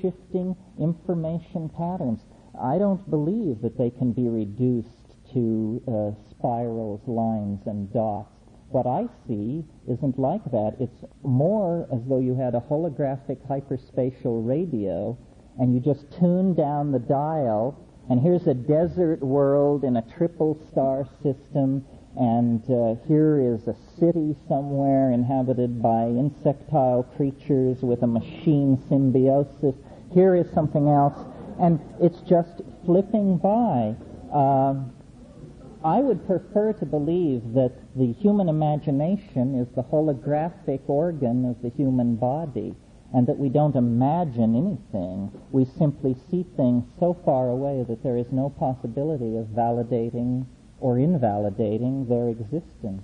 shifting information patterns. I don't believe that they can be reduced to spirals, lines, and dots. What I see isn't like that. It's more as though you had a holographic hyperspatial radio and you just tune down the dial, and here's a desert world in a triple star system, and here is a city somewhere inhabited by insectile creatures with a machine symbiosis. Here is something else, and it's just flipping by. I would prefer to believe that the human imagination is the holographic organ of the human body, and that we don't imagine anything. We simply see things so far away that there is no possibility of validating or invalidating their existence.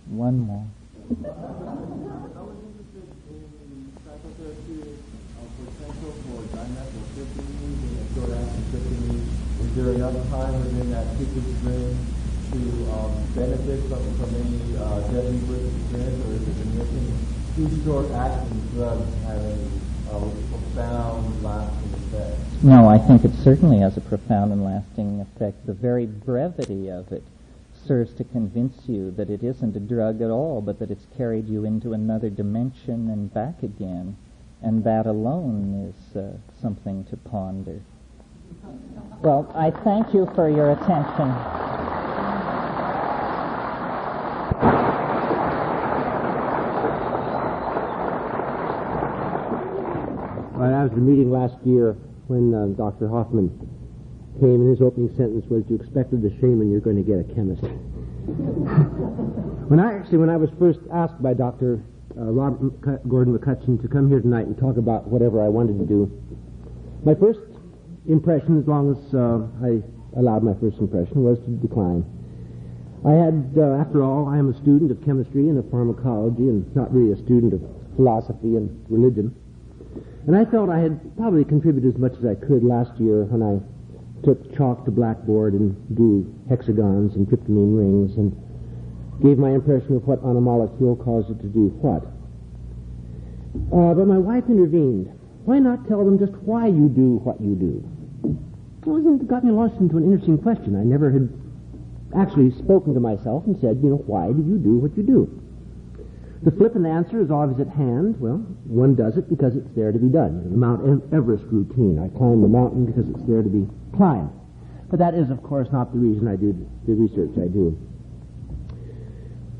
One more. I was interested in psychotherapeutic potential for dimensional shifting and short-action shifting. Is there enough time within that sequence brain to benefit from any deadly experience, or is it a missing? Do short-acting drugs have a profound, lasting effect? No, I think it certainly has a profound and lasting effect. The very brevity of it serves to convince you that it isn't a drug at all, but that it's carried you into another dimension and back again. And that alone is something to ponder. Well, I thank you for your attention. I was at a meeting last year when Dr. Hoffman came, and his opening sentence was, "You expected the shaman, you're going to get a chemist." When I was first asked by Dr. Robert Gordon McCutcheon to come here tonight and talk about whatever I wanted to do, my first impression, as long as I allowed my first impression, was to decline. I had, after all, I am a student of chemistry and of pharmacology, and not really a student of philosophy and religion. And I felt I had probably contributed as much as I could last year when I took chalk to blackboard and drew hexagons and tryptamine rings and gave my impression of what on a molecule caused it to do what. But my wife intervened. Why not tell them just why you do what you do? It got me launched into an interesting question. I never had actually spoken to myself and said, why do you do what you do? The flippant answer is always at hand. Well, one does it because it's there to be done. The Mount Everest routine. I climb the mountain because it's there to be climbed. But that is, of course, not the reason I do the research I do.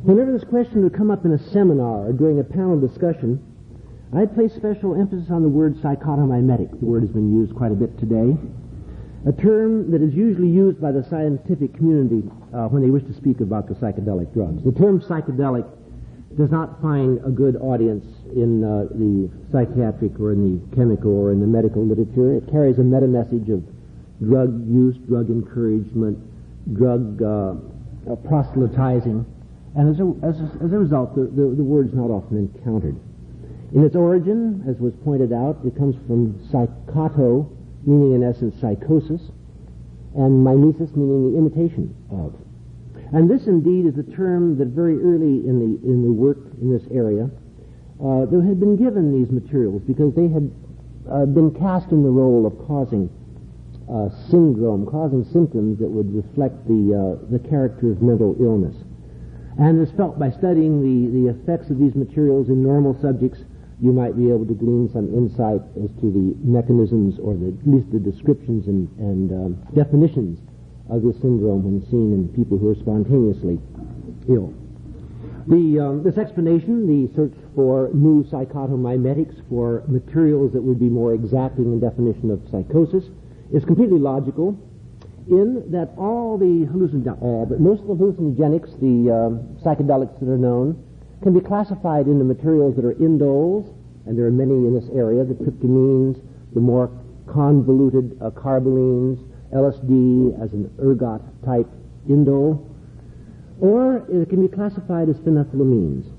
Whenever this question would come up in a seminar or during a panel discussion, I'd place special emphasis on the word psychotomimetic. The word has been used quite a bit today. A term that is usually used by the scientific community when they wish to speak about the psychedelic drugs. The term psychedelic does not find a good audience in the psychiatric or in the chemical or in the medical literature. It carries a meta-message of drug use, drug encouragement, drug proselytizing, and as a result, the word's not often encountered. In its origin, as was pointed out, it comes from psychoto, meaning in essence psychosis, and mimesis, meaning the imitation of. And this, indeed, is a term that very early in the work in this area, there had been given these materials because they had been cast in the role of causing syndrome, causing symptoms that would reflect the character of mental illness. And it was felt by studying the effects of these materials in normal subjects, you might be able to glean some insight as to the mechanisms or at least the descriptions and definitions of this syndrome when seen in people who are spontaneously ill. This explanation, the search for new psychotomimetics, for materials that would be more exacting in definition of psychosis, is completely logical in that most of the hallucinogenics, the psychedelics that are known, can be classified into materials that are indoles, and there are many in this area, the tryptamines, the more convoluted carbolines, LSD as an ergot-type indole, or it can be classified as phenethylamines.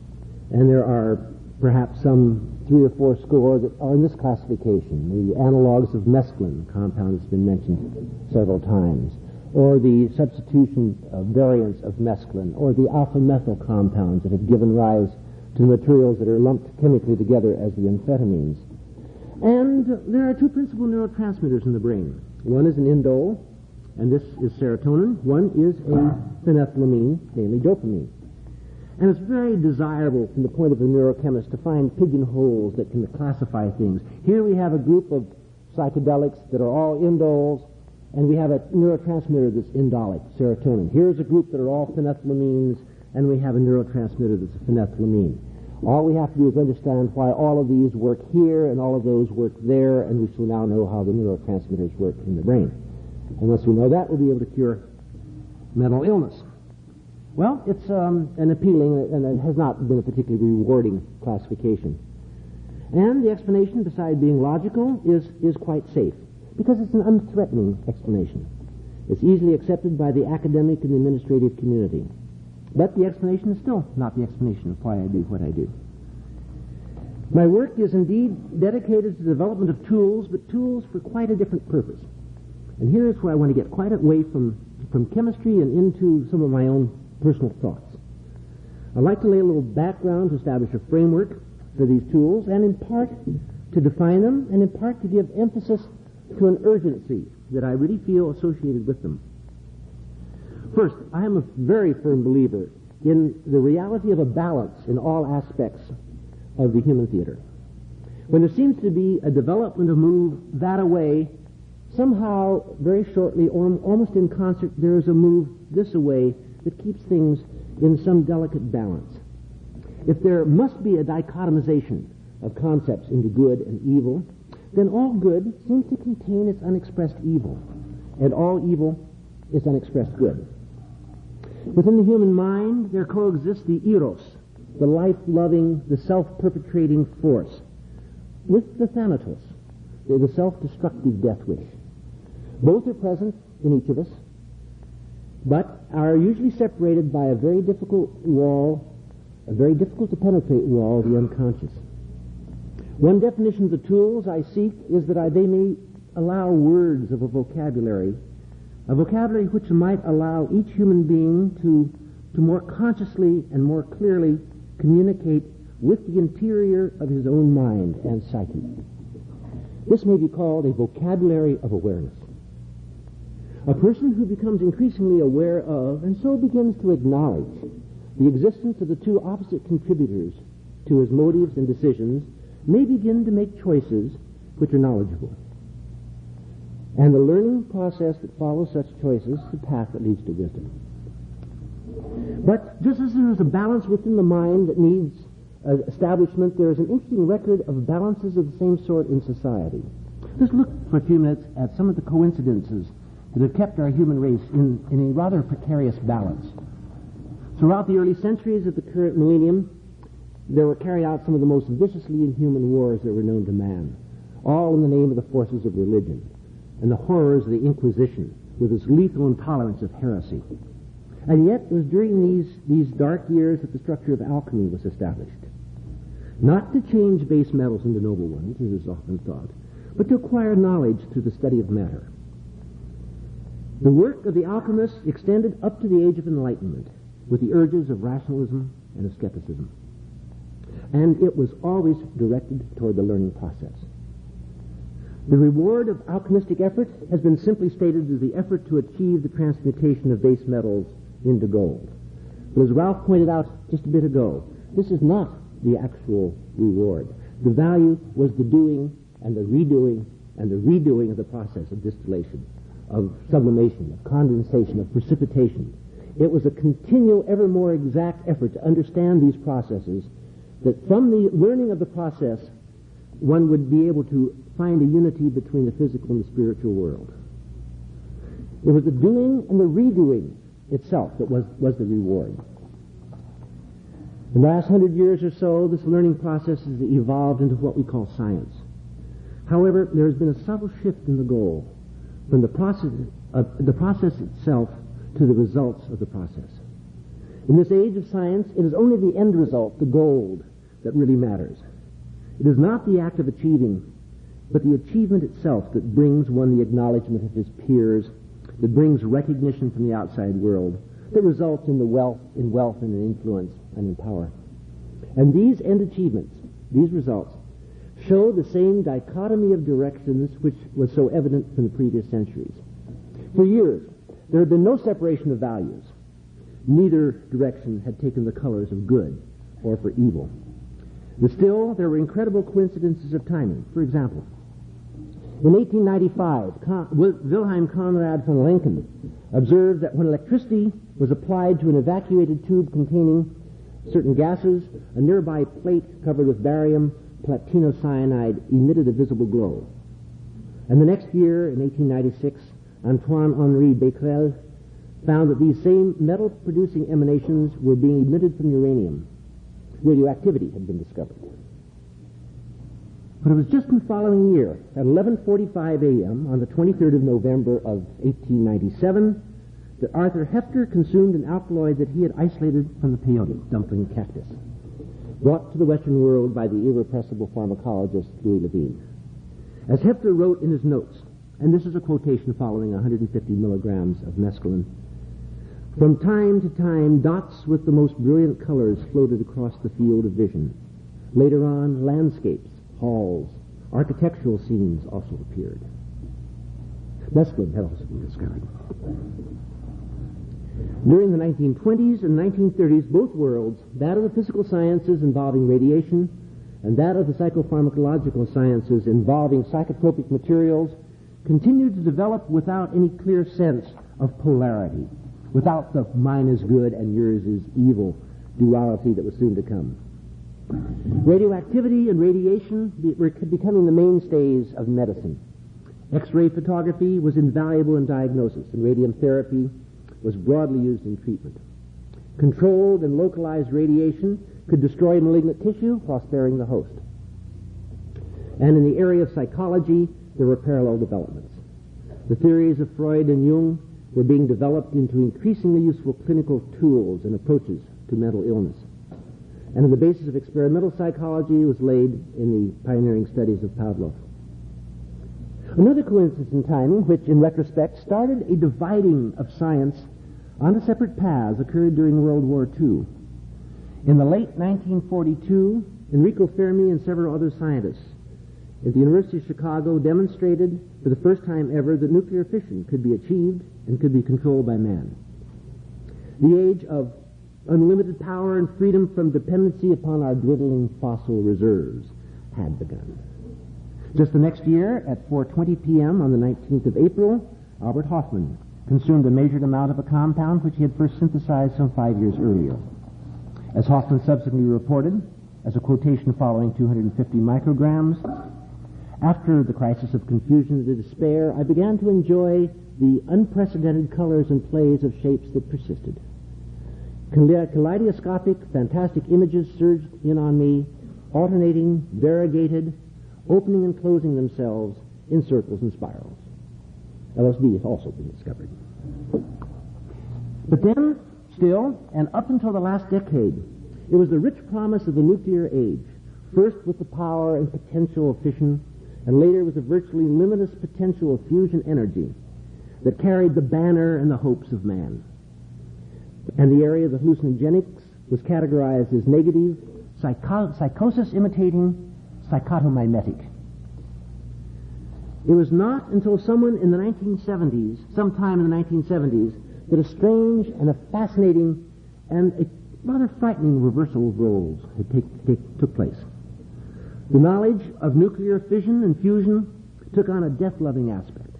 And there are perhaps some 3 or 4 score that are in this classification. The analogs of mescaline, compound that's been mentioned several times, or the substitution variants of mescaline, or the alpha-methyl compounds that have given rise to the materials that are lumped chemically together as the amphetamines. And there are two principal neurotransmitters in the brain. One is an indole, and this is serotonin. One is a phenethylamine, namely dopamine. And it's very desirable from the point of the neurochemist to find pigeonholes that can classify things. Here we have a group of psychedelics that are all indoles, and we have a neurotransmitter that's indolic, serotonin. Here's a group that are all phenethylamines, and we have a neurotransmitter that's a phenethylamine. All we have to do is understand why all of these work here and all of those work there, and we shall now know how the neurotransmitters work in the brain. And once we know that, we'll be able to cure mental illness. Well, it's an appealing, and it has not been a particularly rewarding classification. And the explanation, besides being logical, is quite safe, because it's an unthreatening explanation. It's easily accepted by the academic and the administrative community. But the explanation is still not the explanation of why I do what I do. My work is indeed dedicated to the development of tools, but tools for quite a different purpose. And here's where I want to get quite away from chemistry and into some of my own personal thoughts. I'd like to lay a little background to establish a framework for these tools, and in part to define them, and in part to give emphasis to an urgency that I really feel associated with them. First, I am a very firm believer in the reality of a balance in all aspects of the human theater. When there seems to be a development of move that-a-way, somehow, very shortly, or almost in concert, there is a move this-a-way that keeps things in some delicate balance. If there must be a dichotomization of concepts into good and evil, then all good seems to contain its unexpressed evil, and all evil is unexpressed good. Within the human mind, there coexists the eros, the life-loving, the self-perpetrating force, with the thanatos, the self-destructive death wish. Both are present in each of us, but are usually separated by a very difficult wall, a very difficult to penetrate wall, the unconscious. One definition of the tools I seek is that they may allow words of a vocabulary which might allow each human being to more consciously and more clearly communicate with the interior of his own mind and psyche. This may be called a vocabulary of awareness. A person who becomes increasingly aware of, and so begins to acknowledge, the existence of the two opposite contributors to his motives and decisions may begin to make choices which are knowledgeable. And the learning process that follows such choices is the path that leads to wisdom. But just as there is a balance within the mind that needs establishment, there is an interesting record of balances of the same sort in society. Let's look for a few minutes at some of the coincidences that have kept our human race in a rather precarious balance. Throughout the early centuries of the current millennium, there were carried out some of the most viciously inhuman wars that were known to man, all in the name of the forces of religion and the horrors of the Inquisition with its lethal intolerance of heresy. And yet it was during these dark years that the structure of alchemy was established. Not to change base metals into noble ones, as is often thought, but to acquire knowledge through the study of matter. The work of the alchemists extended up to the Age of Enlightenment with the urges of rationalism and of skepticism. And it was always directed toward the learning process. The reward of alchemistic effort has been simply stated as the effort to achieve the transmutation of base metals into gold. But as Ralph pointed out just a bit ago, this is not the actual reward. The value was the doing and the redoing and the redoing of the process of distillation, of sublimation, of condensation, of precipitation. It was a continual, ever more exact effort to understand these processes, that from the learning of the process, one would be able to find a unity between the physical and the spiritual world. It was the doing and the redoing itself that was the reward. In the last 100 years or so, this learning process has evolved into what we call science. However, there has been a subtle shift in the goal from the process itself to the results of the process. In this age of science, it is only the end result, the gold, that really matters. It is not the act of achieving, but the achievement itself that brings one the acknowledgement of his peers, that brings recognition from the outside world, that results in wealth and in influence and in power. And these end achievements, these results, show the same dichotomy of directions which was so evident from the previous centuries. For years, there had been no separation of values. Neither direction had taken the colors of good or for evil. But still, there were incredible coincidences of timing. For example, in 1895, Wilhelm Conrad von Lenken observed that when electricity was applied to an evacuated tube containing certain gases, a nearby plate covered with barium platinocyanide emitted a visible glow. And the next year, in 1896, Antoine-Henri Becquerel found that these same metal-producing emanations were being emitted from uranium. Radioactivity had been discovered. But it was just in the following year, at 11:45 a.m. on the 23rd of November of 1897, that Arthur Hefter consumed an alkaloid that he had isolated from the peyote, dumpling cactus, brought to the Western world by the irrepressible pharmacologist Louis Levine. As Hefter wrote in his notes, and this is a quotation following 150 milligrams of mescaline, "From time to time, dots with the most brilliant colors floated across the field of vision. Later on, landscapes, halls, architectural scenes also appeared." Mescaline had also been discovered. During the 1920s and 1930s, both worlds, that of the physical sciences involving radiation and that of the psychopharmacological sciences involving psychotropic materials, continued to develop without any clear sense of polarity, without the mine is good and yours is evil duality that was soon to come. Radioactivity and radiation were becoming the mainstays of medicine. X-ray photography was invaluable in diagnosis, and radium therapy was broadly used in treatment. Controlled and localized radiation could destroy malignant tissue while sparing the host. And in the area of psychology, there were parallel developments. The theories of Freud and Jung were being developed into increasingly useful clinical tools and approaches to mental illness. And the basis of experimental psychology was laid in the pioneering studies of Pavlov. Another coincidence in timing, which in retrospect started a dividing of science onto separate paths, occurred during World War II. In the late 1942, Enrico Fermi and several other scientists at the University of Chicago demonstrated for the first time ever that nuclear fission could be achieved and could be controlled by man. The age of unlimited power and freedom from dependency upon our dwindling fossil reserves had begun. Just the next year, at 4:20 p.m. on the 19th of April, Albert Hofmann consumed a measured amount of a compound which he had first synthesized some 5 years earlier. As Hofmann subsequently reported, as a quotation following 250 micrograms, "After the crisis of confusion and despair, I began to enjoy the unprecedented colors and plays of shapes that persisted. Kaleidoscopic, fantastic images surged in on me, alternating, variegated, opening and closing themselves in circles and spirals." LSD has also been discovered. But then, still, and up until the last decade, it was the rich promise of the nuclear age, first with the power and potential of fission, and later with the virtually limitless potential of fusion energy, that carried the banner and the hopes of man. And the area of the hallucinogenics was categorized as negative, psychosis imitating, psychotomimetic. It was not until sometime in the 1970s, that a strange and a fascinating and a rather frightening reversal of roles took place. The knowledge of nuclear fission and fusion took on a death-loving aspect,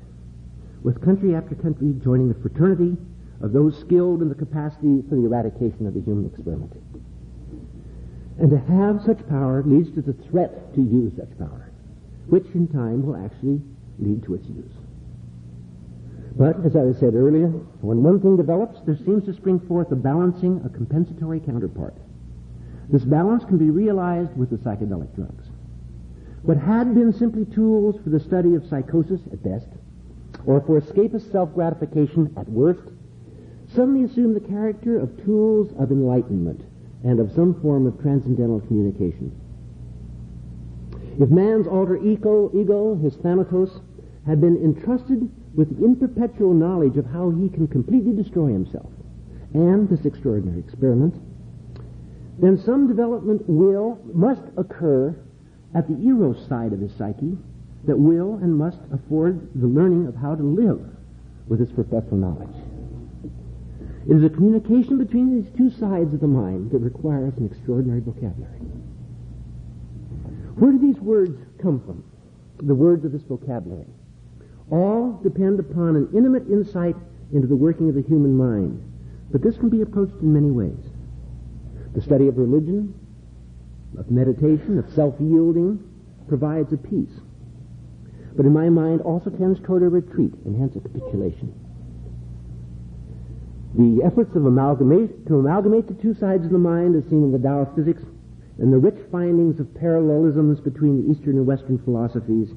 with country after country joining the fraternity of those skilled in the capacity for the eradication of the human experiment. And to have such power leads to the threat to use such power, which in time will actually lead to its use. But, as I said earlier, when one thing develops, there seems to spring forth a balancing, a compensatory counterpart. This balance can be realized with the psychedelic drugs. What had been simply tools for the study of psychosis at best, or for escapist self-gratification at worst, suddenly assumed the character of tools of enlightenment and of some form of transcendental communication. If man's alter ego, his thanatos, had been entrusted with the imperpetual knowledge of how he can completely destroy himself and this extraordinary experiment, then some development must occur at the eros side of his psyche that will and must afford the learning of how to live with this perpetual knowledge. It is a communication between these two sides of the mind that requires an extraordinary vocabulary. Where do these words come from, the words of this vocabulary? All depend upon an intimate insight into the working of the human mind, but this can be approached in many ways. The study of religion, of meditation, of self-yielding provides a peace, but in my mind also tends toward a retreat and hence a capitulation. The efforts to amalgamate the two sides of the mind as seen in the Tao of Physics and the rich findings of parallelisms between the Eastern and Western philosophies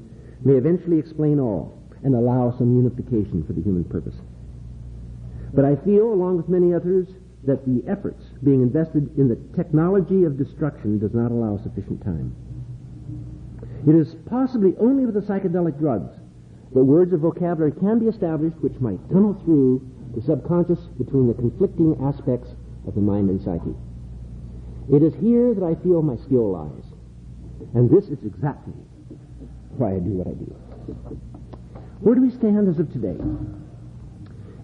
may eventually explain all and allow some unification for the human purpose. But I feel, along with many others, that the efforts being invested in the technology of destruction does not allow sufficient time. It is possibly only with the psychedelic drugs that words of vocabulary can be established which might tunnel through the subconscious between the conflicting aspects of the mind and psyche. It is here that I feel my skill lies, and this is exactly why I do what I do. Where do we stand as of today?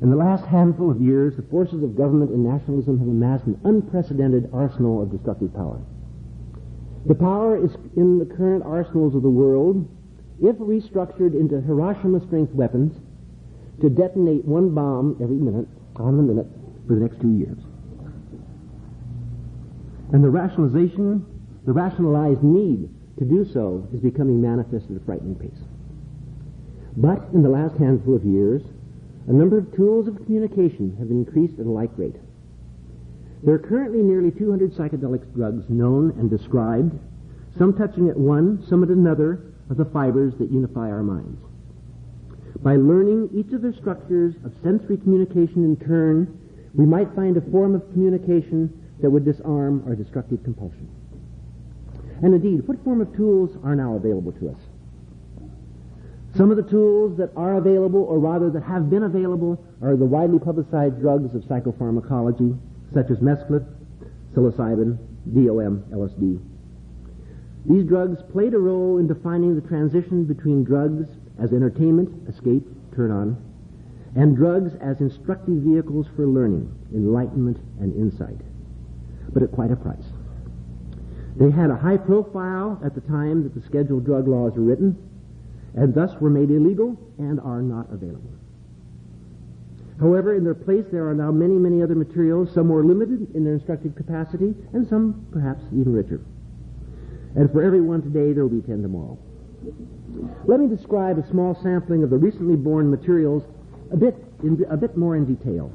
In the last handful of years, the forces of government and nationalism have amassed an unprecedented arsenal of destructive power. The power is in the current arsenals of the world, if restructured into Hiroshima-strength weapons, to detonate one bomb every minute, on the minute, for the next 2 years. And the rationalized need to do so is becoming manifest at a frightening pace. But in the last handful of years, a number of tools of communication have increased at a like rate. There are currently nearly 200 psychedelic drugs known and described, some touching at one, some at another of the fibers that unify our minds. By learning each of their structures of sensory communication in turn, we might find a form of communication that would disarm our destructive compulsion. And indeed, what form of tools are now available to us? Some of the tools that are available, or rather that have been available, are the widely publicized drugs of psychopharmacology, such as mescaline, psilocybin, DOM, LSD. These drugs played a role in defining the transition between drugs as entertainment, escape, turn on, and drugs as instructive vehicles for learning, enlightenment, and insight, but at quite a price. They had a high profile at the time that the scheduled drug laws were written, and thus were made illegal and are not available. However, in their place there are now many, many other materials, some more limited in their instructive capacity, and some perhaps even richer. And for every one today, there will be 10 tomorrow. Let me describe a small sampling of the recently born materials a bit more in detail.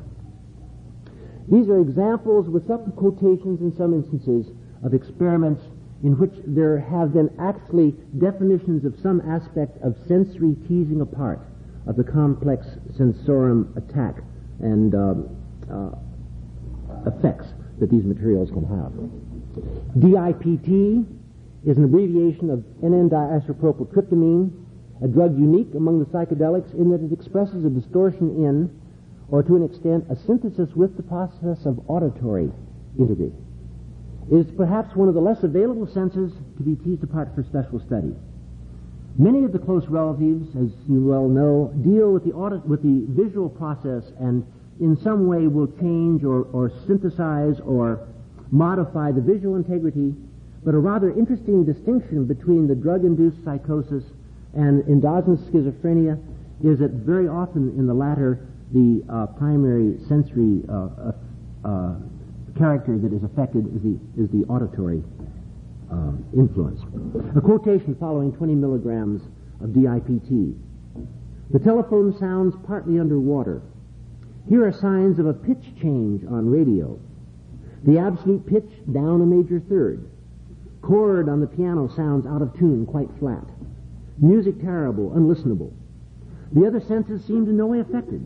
These are examples with some quotations in some instances of experiments in which there have been actually definitions of some aspect of sensory teasing apart of the complex sensorium attack and effects that these materials can have. DIPT is an abbreviation of N-N-diisopropyltryptamine, a drug unique among the psychedelics in that it expresses a distortion in, or to an extent, a synthesis with the process of auditory integrity. It is perhaps one of the less available senses to be teased apart for special study. Many of the close relatives, as you well know, deal with the visual process and in some way will change or synthesize or modify the visual integrity, but a rather interesting distinction between the drug-induced psychosis and endogenous schizophrenia is that very often in the latter, the primary sensory character that is affected is the auditory influence. A quotation following 20 milligrams of DIPT. The telephone sounds partly underwater. Here are signs of a pitch change on radio. The absolute pitch down a major third. Chord on the piano sounds out of tune, quite flat. Music terrible, unlistenable. The other senses seem in no way affected.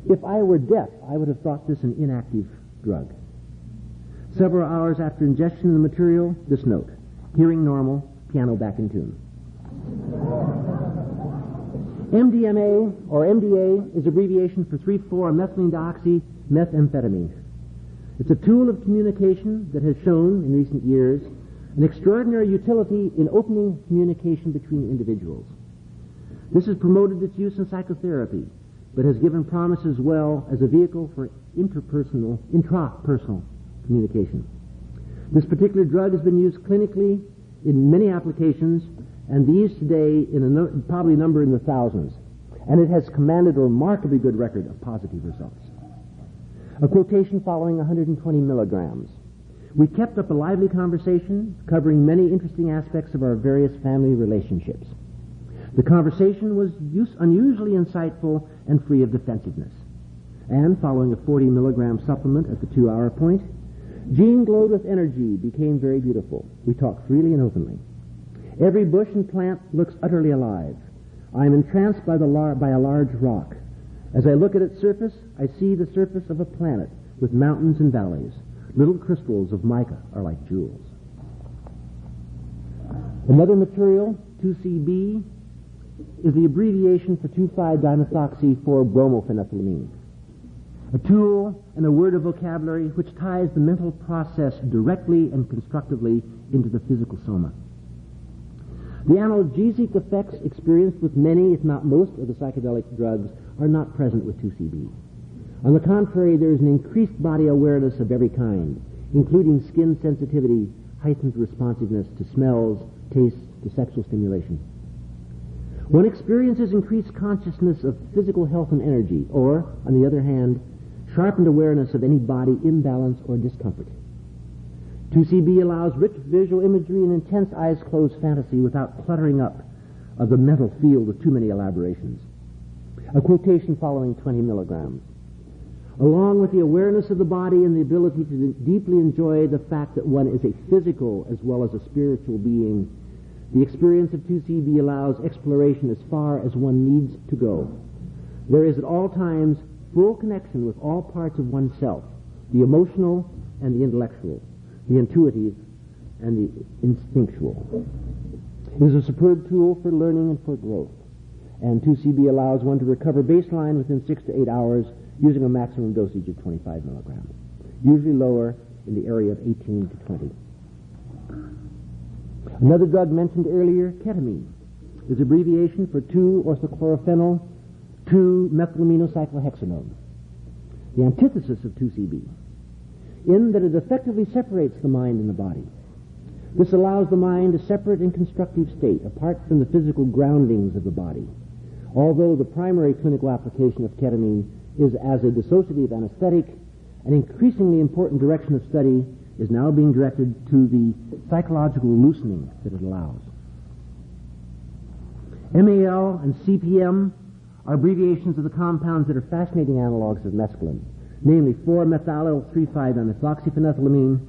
If I were deaf, I would have thought this an inactive drug. Several hours after ingestion of the material, this note. Hearing normal, piano back in tune. MDMA, or MDA, is abbreviation for 3,4-methylene-dioxy methamphetamine. It's a tool of communication that has shown in recent years an extraordinary utility in opening communication between individuals. This has promoted its use in psychotherapy, but has given promise as well as a vehicle for intrapersonal communication. This particular drug has been used clinically in many applications, and these today probably number in the thousands, and it has commanded a remarkably good record of positive results. A quotation following 120 milligrams. We kept up a lively conversation covering many interesting aspects of our various family relationships. The conversation was unusually insightful and free of defensiveness. And following a 40 milligram supplement at the 2-hour point, Jean glowed with energy, became very beautiful. We talked freely and openly. Every bush and plant looks utterly alive. I am entranced by a large rock. As I look at its surface, I see the surface of a planet with mountains and valleys. Little crystals of mica are like jewels. Another material, 2CB, is the abbreviation for 2,5-dimethoxy-4-bromophenethylamine. A tool and a word of vocabulary which ties the mental process directly and constructively into the physical soma. The analgesic effects experienced with many, if not most, of the psychedelic drugs are not present with 2CB. On the contrary, there is an increased body awareness of every kind, including skin sensitivity, heightened responsiveness to smells, tastes, to sexual stimulation. One experiences increased consciousness of physical health and energy, or, on the other hand, sharpened awareness of any body imbalance or discomfort. 2CB allows rich visual imagery and intense eyes-closed fantasy without cluttering up of the mental field with too many elaborations. A quotation following 20 milligrams. Along with the awareness of the body and the ability to deeply enjoy the fact that one is a physical as well as a spiritual being, the experience of 2CB allows exploration as far as one needs to go. There is at all times full connection with all parts of oneself, the emotional and the intellectual, the intuitive and the instinctual. It is a superb tool for learning and for growth, and 2CB allows one to recover baseline within 6 to 8 hours using a maximum dosage of 25 milligrams, usually lower in the area of 18 to 20. Another drug mentioned earlier, ketamine, is abbreviation for 2-orthochloropheniol 2-methylaminocyclohexanone, the antithesis of 2CB, in that it effectively separates the mind and the body. This allows the mind a separate and constructive state, apart from the physical groundings of the body, although the primary clinical application of ketamine is as a dissociative anesthetic. An increasingly important direction of study is now being directed to the psychological loosening that it allows. MAL and CPM are abbreviations of the compounds that are fascinating analogs of mescaline, namely 4-methyl-3,5-dimethoxyphenethylamine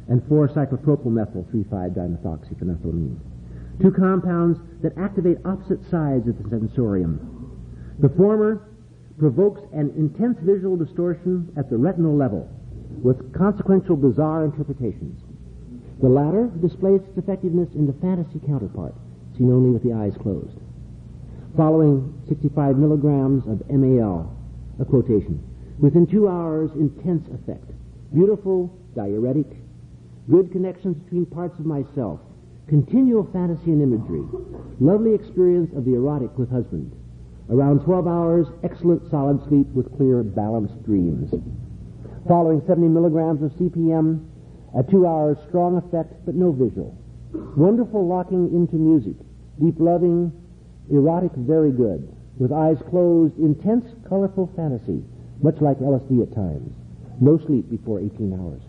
and 4-cyclopropylmethyl-3,5-dimethoxyphenethylamine, two compounds that activate opposite sides of the sensorium. The former provokes an intense visual distortion at the retinal level, with consequential bizarre interpretations. The latter displays its effectiveness in the fantasy counterpart, seen only with the eyes closed. Following 65 milligrams of MAL, a quotation, within 2 hours, intense effect, beautiful, diuretic, good connections between parts of myself, continual fantasy and imagery, lovely experience of the erotic with husband. Around 12 hours, excellent solid sleep with clear, balanced dreams. Following 70 milligrams of CPM, at 2 hours, strong effect, but no visual. Wonderful locking into music, deep loving, erotic, very good. With eyes closed, intense, colorful fantasy, much like LSD at times. No sleep before 18 hours.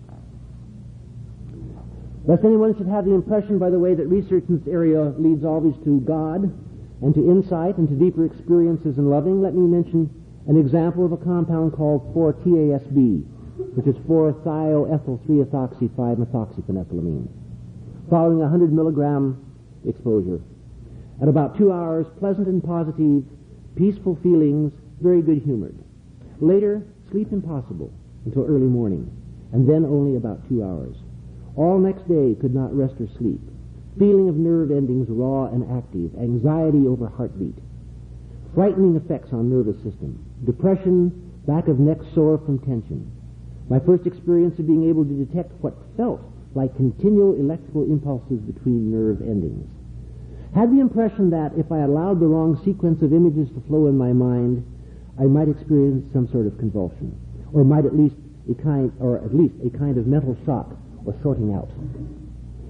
Lest anyone should have the impression, by the way, that research in this area leads always to God and to insight and to deeper experiences in loving, let me mention an example of a compound called 4-TASB, which is 4-thiol-ethyl-3-ethoxy-5-methoxyphenethylamine. Following 100 milligram exposure. At about 2 hours, pleasant and positive, peaceful feelings, very good-humored. Later, sleep impossible until early morning, and then only about 2 hours. All next day could not rest or sleep. Feeling of nerve endings raw and active, anxiety over heartbeat. Frightening effects on nervous system. Depression, back of neck sore from tension. My first experience of being able to detect what felt like continual electrical impulses between nerve endings. Had the impression that if I allowed the wrong sequence of images to flow in my mind, I might experience some sort of convulsion, or might at least a kind of mental shock or sorting out.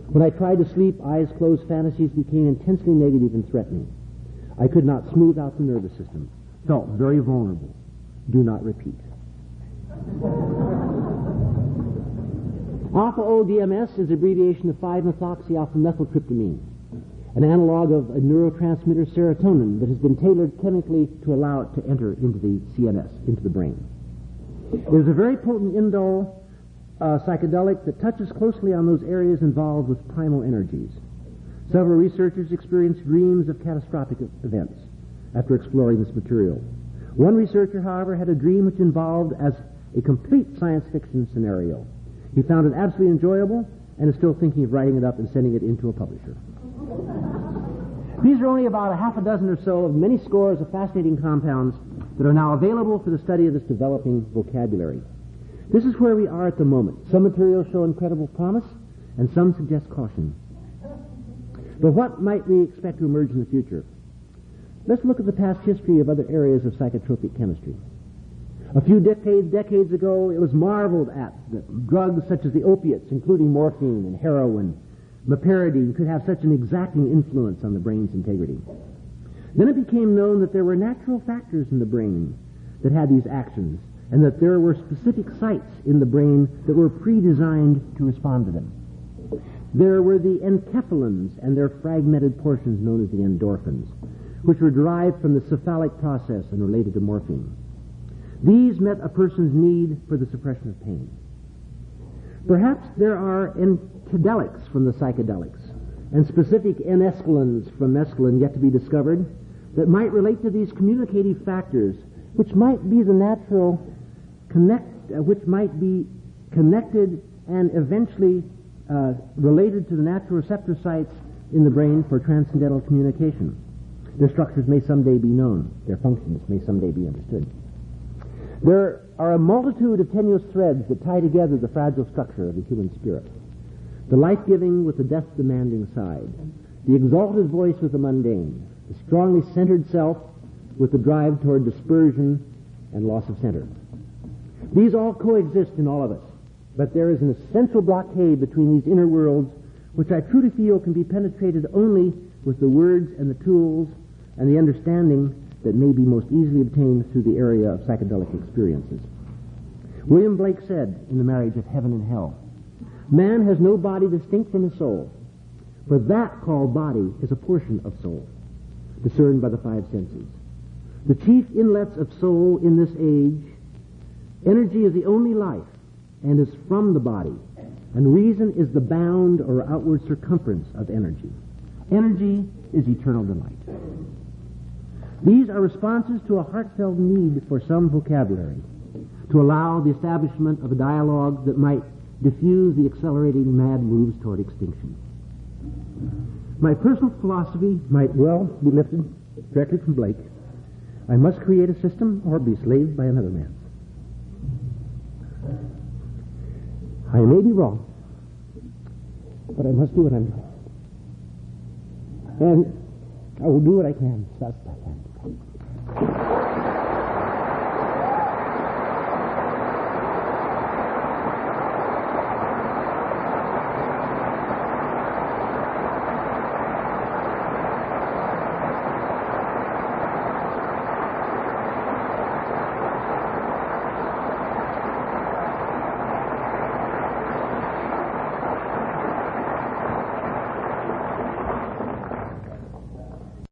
When I tried to sleep, eyes closed fantasies became intensely negative and threatening. I could not smooth out the nervous system. Felt very vulnerable. Do not repeat. Alpha-O-DMS is abbreviation of 5-methoxy-alpha-methyltryptamine, an analog of a neurotransmitter serotonin that has been tailored chemically to allow it to enter into the CNS, into the brain. It is a very potent indole psychedelic that touches closely on those areas involved with primal energies. Several researchers experienced dreams of catastrophic events after exploring this material. One researcher, however, had a dream which involved as a complete science fiction scenario. He found it absolutely enjoyable and is still thinking of writing it up and sending it into a publisher. These are only about a half a dozen or so of many scores of fascinating compounds that are now available for the study of this developing vocabulary. This is where we are at the moment. Some materials show incredible promise, and some suggest caution. But what might we expect to emerge in the future? Let's look at the past history of other areas of psychotropic chemistry. A few decades ago, it was marveled at that drugs such as the opiates, including morphine and heroin, meperidine, could have such an exacting influence on the brain's integrity. Then it became known that there were natural factors in the brain that had these actions, and that there were specific sites in the brain that were pre-designed to respond to them. There were the enkephalins and their fragmented portions known as the endorphins, which were derived from the cephalic process and related to morphine. These met a person's need for the suppression of pain. Perhaps there are enkadelics from the psychedelics, and specific N-escalins from mescaline yet to be discovered that might relate to these communicative factors, which might be the natural which might be connected and eventually related to the natural receptor sites in the brain for transcendental communication. Their structures may someday be known. Their functions may someday be understood. There are a multitude of tenuous threads that tie together the fragile structure of the human spirit. The life-giving with the death-demanding side. The exalted voice with the mundane. The strongly centered self with the drive toward dispersion and loss of center. These all coexist in all of us, but there is an essential blockade between these inner worlds which I truly feel can be penetrated only with the words and the tools and the understanding that may be most easily obtained through the area of psychedelic experiences. William Blake said in The Marriage of Heaven and Hell, "Man has no body distinct from his soul, for that called body is a portion of soul, discerned by the five senses. The chief inlets of soul in this age, energy is the only life and is from the body, and reason is the bound or outward circumference of energy. Energy is eternal delight." These are responses to a heartfelt need for some vocabulary, to allow the establishment of a dialogue that might diffuse the accelerating mad moves toward extinction. My personal philosophy might well be lifted directly from Blake. I must create a system or be slaved by another man. I may be wrong, but I must do what I'm doing. And I will do what I can as fast as I can.